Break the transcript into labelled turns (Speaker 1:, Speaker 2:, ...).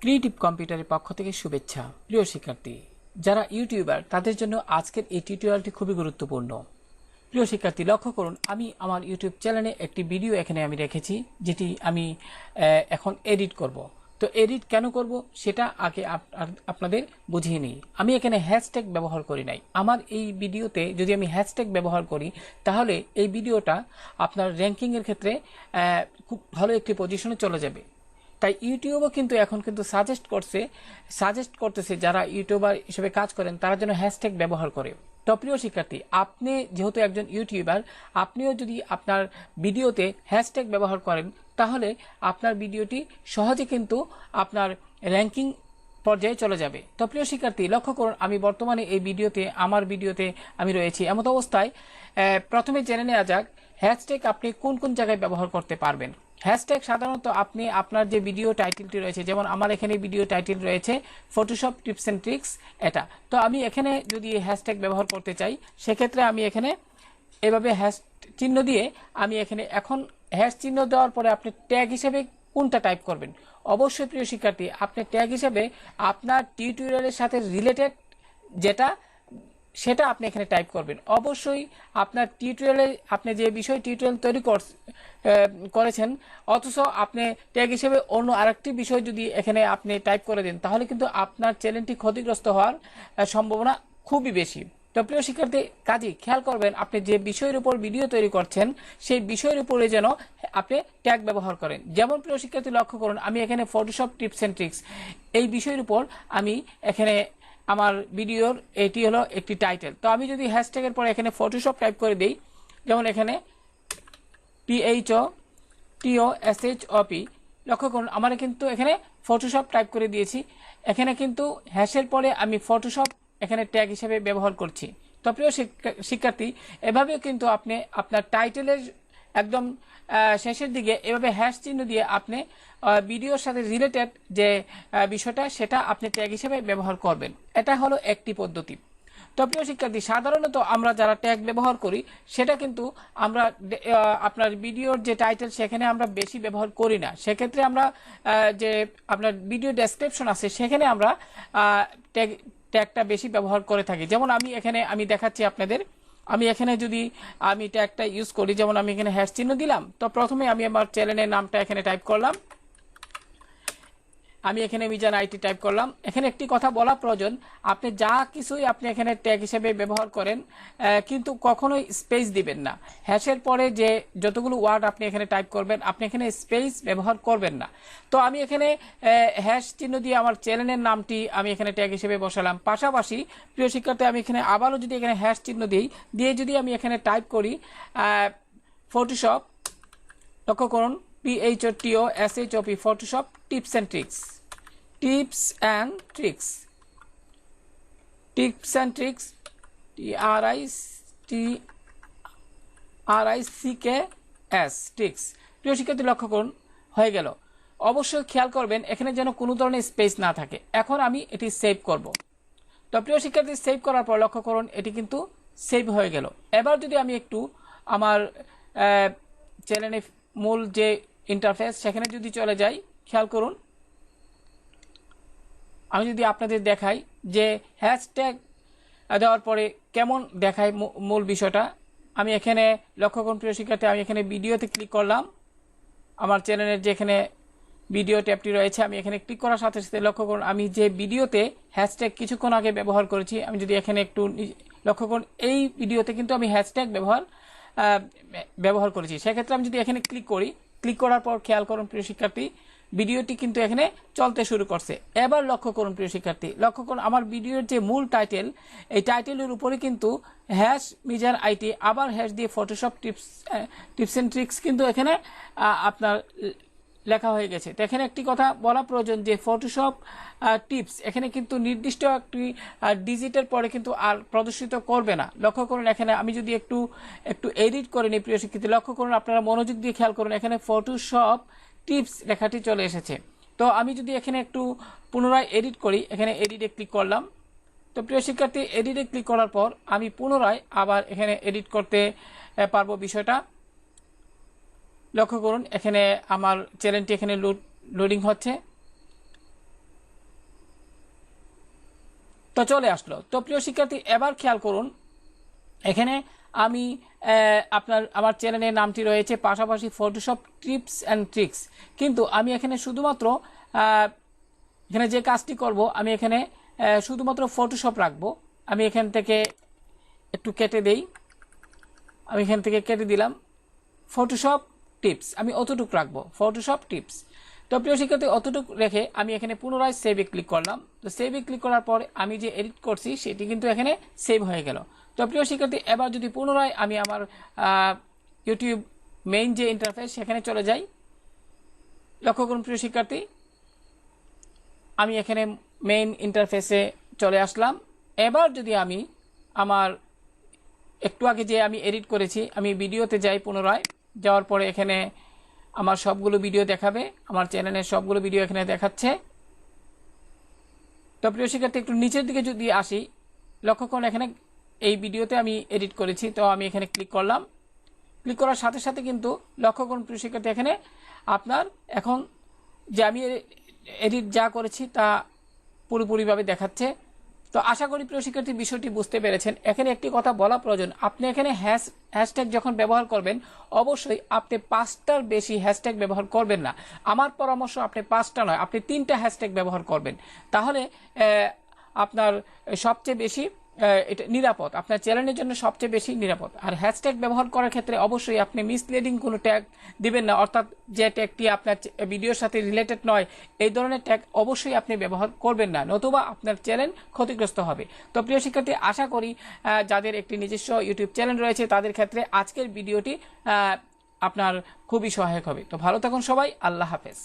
Speaker 1: Creative কম্পিউটারের পক্ষ থেকে শুভেচ্ছা। প্রিয় শিক্ষার্থী, যারা ইউটিউবার তাদের জন্য আজকের এই টিউটোরিয়ালটি খুবই গুরুত্বপূর্ণ। প্রিয় শিক্ষার্থী, লক্ষ্য করুন, আমি আমার ইউটিউব চ্যানেলে একটি ভিডিও এখানে আমি রেখেছি, যেটি আমি এখন এডিট করব। তো এডিট কেন করব সেটা আগে আপনাদের বুঝিয়ে নিই। আমি এখানে হ্যাশট্যাগ ব্যবহার করি নাই। আমার এই ভিডিওতে যদি আমি হ্যাশট্যাগ ব্যবহার করি, তাহলে এই ভিডিওটা আপনার র্যাঙ্কিংয়ের ক্ষেত্রে খুব ভালো একটি পজিশনে চলে যাবে। তাই ইউটিউবও কিন্তু এখন কিন্তু সাজেস্ট করতেছে যারা ইউটিউবার হিসেবে কাজ করেন তারা যেন হ্যাশট্যাগ ব্যবহার করে। তো প্রিয় শিক্ষার্থী, আপনি যেহেতু একজন ইউটিউবার, আপনিও যদি আপনার ভিডিওতে হ্যাশট্যাগ ব্যবহার করেন, তাহলে আপনার ভিডিওটি সহজে কিন্তু আপনার র্যাঙ্কিং পর্যায়ে চলে যাবে। তো প্রিয় শিক্ষার্থী, লক্ষ্য করুন, আমি বর্তমানে এই আমার ভিডিওতে আমি রয়েছি। এমত অবস্থায় প্রথমে জেনে নেওয়া যাক হ্যাশট্যাগ আপনি কোন কোন জায়গায় ব্যবহার করতে পারবেন। হ্যাশট্যাগ সাধারণত আপনি আপনার যে ভিডিও টাইটেলটি রয়েছে, যেমন আমার এখানে ভিডিও টাইটেল রয়েছে ফটোশপ টিপস অ্যান্ড ট্রিক্স, এটা। তো আমি এখানে যদি হ্যাশট্যাগ ব্যবহার করতে চাই, সেক্ষেত্রে আমি এখানে এভাবে হ্যাশ চিহ্ন দিয়ে আমি এখানে এখন হ্যাশ চিহ্ন দেওয়ার পরে আপনি ট্যাগ হিসেবে কোনটা টাইপ করবেন। অবশ্যই প্রিয় শিক্ষার্থী, আপনি ট্যাগ হিসেবে আপনার টিউটোরিয়ালের সাথে রিলেটেড সেটা আপনি এখানে টাইপ করবেন। অবশ্যই আপনার টিউটোরিয়ালে আপনি যে বিষয় টিউটোরিয়াল তৈরি করেছেন, অথচ আপনি ট্যাগ হিসেবে অন্য আরেকটি বিষয় যদি এখানে আপনি টাইপ করে দেন, তাহলে কিন্তু আপনার চ্যানেলটি ক্ষতিগ্রস্ত হওয়ার সম্ভাবনা খুবই বেশি। তো প্রিয় শিক্ষার্থী, কাজেই খেয়াল করবেন আপনি যে বিষয়ের উপর ভিডিও তৈরি করছেন সেই বিষয়ের উপরে যেন আপনি ট্যাগ ব্যবহার করেন। যেমন প্রিয় শিক্ষার্থী, লক্ষ্য করুন, আমি এখানে ফটোশপ টিপস অ্যান্ড ট্রিক্স এই বিষয়ের উপর আমি এখানে আমার ভিডিওর এটি হলো একটি টাইটেল। তো আমি যদি হ্যাশট্যাগের পরে এখানে ফটোশপ টাইপ করে দিই, যেমন এখানে PHOTOSHOP, লক্ষ্য করুন আমার কিন্তু এখানে ফটোশপ টাইপ করে দিয়েছি। এখানে কিন্তু হ্যাশের পরে আমি ফটোশপ এখানে ট্যাগ হিসেবে ব্যবহার করছি। তো প্রিয় শিক্ষার্থী, এভাবেও কিন্তু আপনি আপনার টাইটেলের একদম শেষের দিকে এভাবে হ্যাশ চিহ্ন দিয়ে আপনি ভিডিওর সাথে রিলেটেড যে বিষয়টা সেটা আপনি ট্যাগ হিসেবে ব্যবহার করবেন। এটা হলো একটি পদ্ধতি। তো প্রিয় শিক্ষার্থী, সাধারণত আমরা যারা ট্যাগ ব্যবহার করি সেটা কিন্তু আমরা আপনার ভিডিওর যে টাইটেল সেখানে আমরা বেশি ব্যবহার করি না। সেক্ষেত্রে আমরা যে আপনার ভিডিও ডেসক্রিপশন আছে সেখানে আমরা ট্যাগটা বেশি ব্যবহার করে থাকি। যেমন আমি দেখাচ্ছি আপনাদের। আমি এখানে যদি আমি ট্যাগটা ইউজ করি, যেমন আমি এখানে হ্যাশ চিহ্ন দিলাম। তো প্রথমে আমি আমার চ্যানেলের নামটা এখানে টাইপ করলাম। আমি এখানে মিজান আইটি টাইপ করলাম। এখানে একটি কথা বলা প্রয়োজন, আপনি যা কিছুই আপনি এখানে ট্যাগ হিসেবে ব্যবহার করেন, কিন্তু কখনোই স্পেস দিবেন না। হ্যাশের পরে যে যতগুলো ওয়ার্ড আপনি এখানে টাইপ করবেন, আপনি এখানে স্পেস ব্যবহার করবেন না। তো আমি এখানে হ্যাশ চিহ্ন দিয়ে আমার চ্যানেলের নামটি আমি এখানে ট্যাগ হিসেবে বসালাম। পাশাপাশি প্রিয় শিক্ষার্থী, আমি এখানে আবারও যদি এখানে হ্যাশ চিহ্ন দিয়ে যদি আমি এখানে টাইপ করি ফটোশপ, লক্ষ্য করুন PHOTOSHOP Photoshop tips and tricks, tips and tricks, tips and tricks, TRICKS tricks. প্রিয় শিক্ষার্থী, লক্ষ্য করুন হয়ে গেল। অবশ্যই খেয়াল করবেন এখানে যেন কোনো ধরনের স্পেস না থাকে। এখন আমি এটি সেভ করব। তো প্রিয় শিক্ষার্থী, সেভ করার পর লক্ষ্য করুন এটি কিন্তু সেভ হয়ে গেল। এবার যদি আমি একটু আমার চ্যানেলে মূল যে ইন্টারফেস সেখানে যদি চলে যাই, খেয়াল করুন আমি যদি আপনাদের দেখাই যে হ্যাশট্যাগ দেওয়ার পরে কেমন দেখায় মূল বিষয়টা। আমি এখানে লক্ষ্য করুন প্রিয় শিক্ষার্থী, আমি এখানে ভিডিওতে ক্লিক করলাম। আমার চ্যানেলের যেখানে ভিডিও ট্যাবটি রয়েছে, আমি এখানে ক্লিক করার সাথে সাথে লক্ষ্য করুন আমি যে ভিডিওতে হ্যাশট্যাগ কিছুক্ষণ আগে ব্যবহার করেছি, আমি যদি এখানে একটু লক্ষ্য করুন এই ভিডিওতে কিন্তু আমি হ্যাশট্যাগ ব্যবহার করেছি। সেক্ষেত্রে আমি যদি এখানে ক্লিক করার পর খেয়াল করুন প্রিয় শিক্ষার্থী, ভিডিওটি কিন্তু এখানে চলতে শুরু করছে। এবার লক্ষ্য করুন প্রিয় শিক্ষার্থী, লক্ষ্য করুন আমার ভিডিওর যে মূল টাইটেল, এই টাইটেলের উপরে কিন্তু হ্যাশ মিজান আইটি আবার হ্যাশ দিয়ে ফটোশপ টিপস অ্যান্ড ট্রিক্স কিন্তু এখানে আপনার লেখা হয়ে গেছে। তো এখানে একটি কথা বলা প্রয়োজন যে ফটোশপ টিপস এখানে কিন্তু নির্দিষ্ট একটি ডিজিটের পরে কিন্তু আর প্রদর্শিত করবে না। লক্ষ্য করুন এখানে আমি যদি একটু এডিট করে নিই প্রিয় শিক্ষার্থী, লক্ষ্য করুন আপনারা মনোযোগ দিয়ে খেয়াল করুন এখানে ফটোশপ টিপস লেখাটি চলে এসেছে। তো আমি যদি এখানে একটু পুনরায় এডিট করি, এখানে এডিটে ক্লিক করলাম। তো প্রিয় শিক্ষার্থী, এডিটে ক্লিক করার পর আমি পুনরায় আবার এখানে এডিট করতে পারবো বিষয়টা। লক্ষ্য করুন এখানে আমার চ্যানেলটি এখানে লোডিং হচ্ছে। তো চলে আসলো। তো প্রিয় শিক্ষার্থী এবার খেয়াল করুন, এখানে আমি আমার চ্যানেলের নামটি রয়েছে, পাশাপাশি ফটোশপ টিপস অ্যান্ড ট্রিক্স। কিন্তু আমি এখানে শুধুমাত্র এখানে যে কাজটি করব, আমি এখানে শুধুমাত্র ফটোশপ রাখবো। আমি এখান থেকে একটু কেটে দেই, আমি এখান থেকে কেটে দিলাম ফটোশপ টিপস, আমি অতটুকু রাখবো, ফটোশপ টিপস। তো প্রিয় শিক্ষার্থী অতটুকু রেখে আমি এখানে পুনরায় সেভে ক্লিক করলাম। তো সেভে ক্লিক করার পর আমি যে এডিট করছি সেটি কিন্তু এখানে সেভ হয়ে গেল। তো প্রিয় শিক্ষার্থী এবার যদি পুনরায় আমি আমার ইউটিউব মেইন যে ইন্টারফেস সেখানে চলে যাই, লক্ষ্য করুন প্রিয় শিক্ষার্থী, আমি এখানে মেইন ইন্টারফেসে চলে আসলাম। এবার যদি আমি আমার একটু আগে যে আমি এডিট করেছি, আমি ভিডিওতে যাই, পুনরায় যাওয়ার পরে এখানে আমার সবগুলো ভিডিও দেখাবে, আমার চ্যানেলের সবগুলো ভিডিও এখানে দেখাচ্ছে। তো প্রিয় শিক্ষার্থী একটু নিচের দিকে যদি আসি, লক্ষ্য করুন এখানে এই ভিডিওতে আমি এডিট করেছি। তো আমি এখানে ক্লিক করলাম, ক্লিক করার সাথে সাথে কিন্তু লক্ষ্য করুন প্রিয় শিক্ষার্থী এখানে আপনার এখন যে আমি এডিট যা করেছি তা পুরোপুরিভাবে দেখাচ্ছে। তো আশা করি প্রিয় শিক্ষার্থী বিষয়টি বুঝতে পেরেছেন। এখানে একটি কথা বলা প্রয়োজন, আপনি এখানে হ্যাশট্যাগ যখন ব্যবহার করবেন অবশ্যই আপনি 5টার বেশি হ্যাশট্যাগ ব্যবহার করবেন না। আমার পরামর্শ আপনি 5টা নয়, আপনি 3টা হ্যাশট্যাগ ব্যবহার করবেন, তাহলে আপনার সবচেয়ে বেশি এটা নিরাপদ, আপনার চ্যানেলের জন্য সবচেয়ে বেশি নিরাপদ। আর হ্যাশট্যাগ ব্যবহার করার ক্ষেত্রে অবশ্যই আপনি মিসলিডিং কোনো ট্যাগ দিবেন না, অর্থাৎ যে ট্যাগটি আপনার ভিডিওর সাথে রিলেটেড নয় এই ধরনের ট্যাগ অবশ্যই আপনি ব্যবহার করবেন না, নতুবা আপনার চ্যানেল ক্ষতিগ্রস্ত হবে। তো প্রিয় শিক্ষার্থী আশা করি যাদের একটি নিজস্ব ইউটিউব চ্যানেল রয়েছে তাদের ক্ষেত্রে আজকের ভিডিওটি আপনার খুবই সহায়ক হবে। তো ভালো থাকুন সবাই, আল্লাহ হাফেজ।